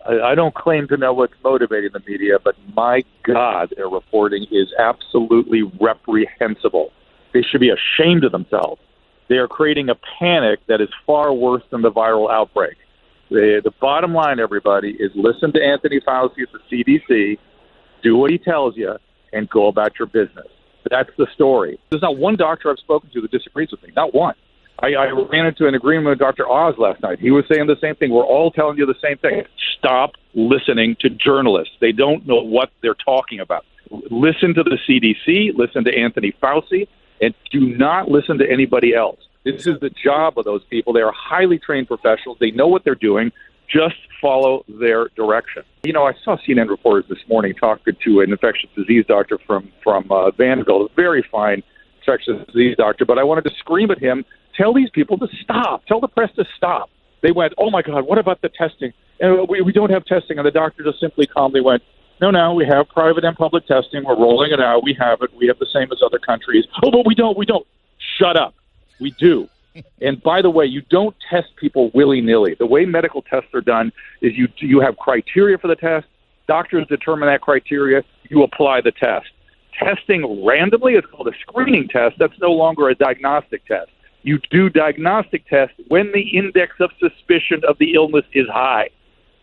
I don't claim to know what's motivating the media, but my God, their reporting is absolutely reprehensible. They should be ashamed of themselves. They are creating a panic that is far worse than the viral outbreak. The bottom line, everybody, is listen to Anthony Fauci at the CDC, do what he tells you, and go about your business. That's the story. There's not one doctor I've spoken to that disagrees with me. Not one. I ran into an agreement with Dr. Oz last night. He was saying the same thing. We're all telling you the same thing. Stop listening to journalists. They don't know what they're talking about. Listen to the CDC, listen to Anthony Fauci, and do not listen to anybody else. This is the job of those people. They are highly trained professionals. They know what they're doing. Just follow their direction. You know, I saw CNN reporters this morning talking to an infectious disease doctor from Vanderbilt, a very fine infectious disease doctor, but I wanted to scream at him, tell these people to stop. Tell the press to stop. They went, oh, my God, what about the testing? And we don't have testing. And the doctor just simply calmly went, no, we have private and public testing. We're rolling it out. We have it. We have the same as other countries. Oh, but we don't. Shut up. We do. And by the way, you don't test people willy-nilly. The way medical tests are done is you have criteria for the test. Doctors determine that criteria. You apply the test. Testing randomly is called a screening test. That's no longer a diagnostic test. You do diagnostic tests when the index of suspicion of the illness is high.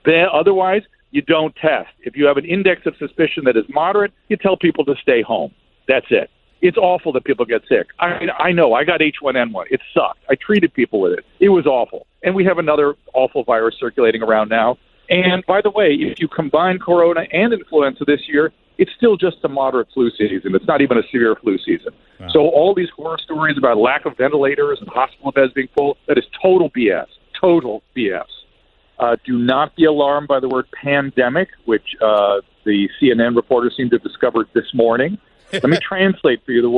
Otherwise, you don't test. If you have an index of suspicion that is moderate, you tell people to stay home. That's it. It's awful that people get sick. I know. I got H1N1. It sucked. I treated people with it. It was awful. And we have another awful virus circulating around now. And by the way, if you combine corona and influenza this year, it's still just a moderate flu season. It's not even a severe flu season. Wow. So all these horror stories about lack of ventilators and hospital beds being full, that is total BS. Total BS. Do not be alarmed by the word pandemic, which the CNN reporters seem to have discovered this morning. Let me translate for you the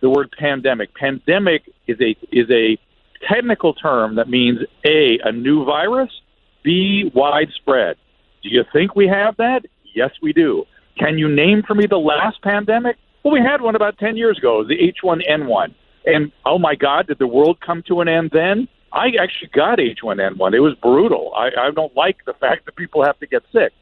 word pandemic. Pandemic is a technical term that means a new virus, B, widespread. Do you think we have that? Yes, we do. Can you name for me the last pandemic? Well, we had one about 10 years ago, the H1N1. And, oh, my God, did the world come to an end then? I actually got H1N1. It was brutal. I don't like the fact that people have to get sick.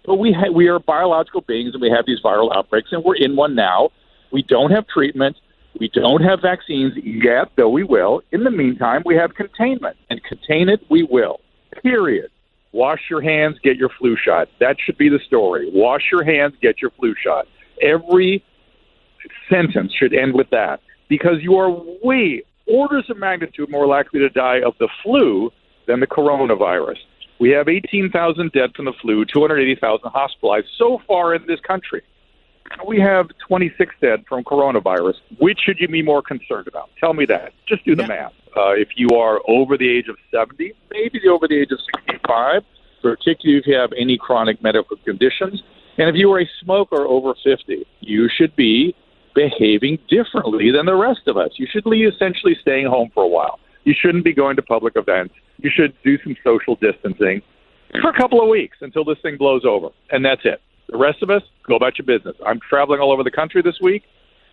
But we are biological beings, and we have these viral outbreaks, and we're in one now. We don't have treatment. We don't have vaccines yet, though we will. In the meantime, we have containment, and contain it we will, period. Wash your hands, get your flu shot. That should be the story. Wash your hands, get your flu shot. Every sentence should end with that, because you are way orders of magnitude more likely to die of the flu than the coronavirus. We have 18,000 dead from the flu, 280,000 hospitalized so far in this country. We have 26 dead from coronavirus. Which should you be more concerned about? Tell me that. Just do the math. If you are over the age of 70, maybe over the age of 65, particularly if you have any chronic medical conditions, and if you are a smoker over 50, you should be behaving differently than the rest of us. You should be essentially staying home for a while. You shouldn't be going to public events. You should do some social distancing for a couple of weeks until this thing blows over, and that's it. The rest of us, go about your business. I'm traveling all over the country this week,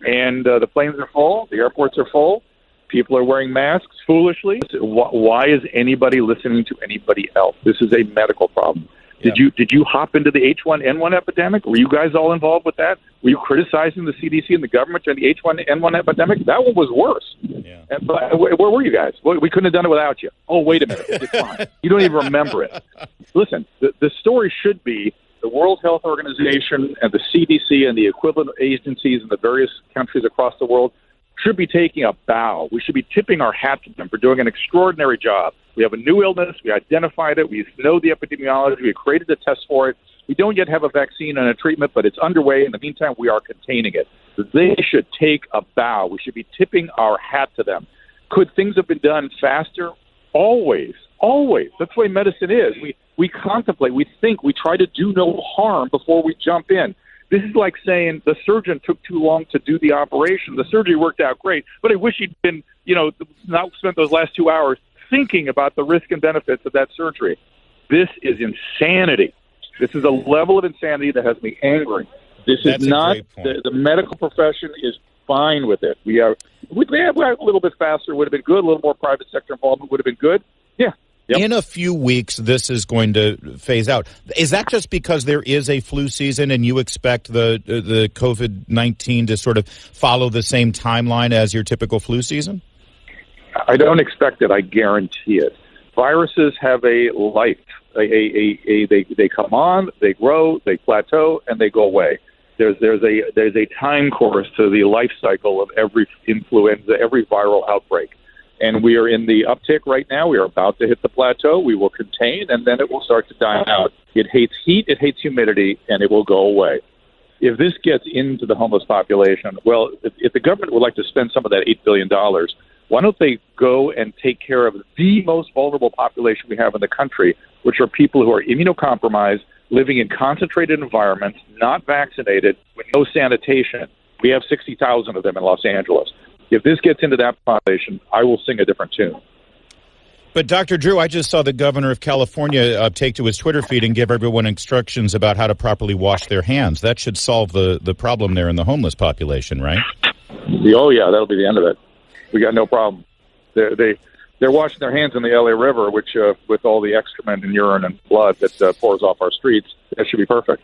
and the planes are full. The airports are full. People are wearing masks foolishly. Why is anybody listening to anybody else? This is a medical problem. Yeah. Did you hop into the H1N1 epidemic? Were you guys all involved with that? Were you criticizing the CDC and the government during the H1N1 epidemic? That one was worse. Yeah. But where were you guys? We couldn't have done it without you. Oh, wait a minute. It's fine. You don't even remember it. Listen, the story should be the World Health Organization and the CDC and the equivalent agencies in the various countries across the world should be taking a bow. We should be tipping our hat to them for doing an extraordinary job. We have a new illness. We identified it. We know the epidemiology. We created a test for it. We don't yet have a vaccine and a treatment, but it's underway. In the meantime, we are containing it. They should take a bow. We should be tipping our hat to them. Could things have been done faster? Always. Always. That's the way medicine is. We contemplate, we think, we try to do no harm before we jump in. This is like saying the surgeon took too long to do the operation. The surgery worked out great, but I wish he'd been, not spent those last 2 hours thinking about the risk and benefits of that surgery. This is insanity. This is a level of insanity that has me angry. This is not, the medical profession is fine with it. We are a little bit faster, would have been good. A little more private sector involvement would have been good. Yeah, Yep. In a few weeks, this is going to phase out. Is that just because there is a flu season and you expect the COVID-19 to sort of follow the same timeline as your typical flu season? I don't expect it. I guarantee it. Viruses have a life. They come on, they grow, they plateau, and they go away. There's a time course to the life cycle of every influenza, every viral outbreak. And we are in the uptick right now. We are about to hit the plateau. We will contain, and then it will start to die out. It hates heat, it hates humidity, and it will go away. If this gets into the homeless population, well, if the government would like to spend some of that $8 billion, why don't they go and take care of the most vulnerable population we have in the country, which are people who are immunocompromised, living in concentrated environments, not vaccinated, with no sanitation. We have 60,000 of them in Los Angeles. If this gets into that population, I will sing a different tune. But, Dr. Drew, I just saw the governor of California take to his Twitter feed and give everyone instructions about how to properly wash their hands. That should solve the problem there in the homeless population, right? Oh, yeah, that'll be the end of it. We got no problem. They're washing their hands in the LA River, which with all the excrement and urine and blood that pours off our streets, that should be perfect.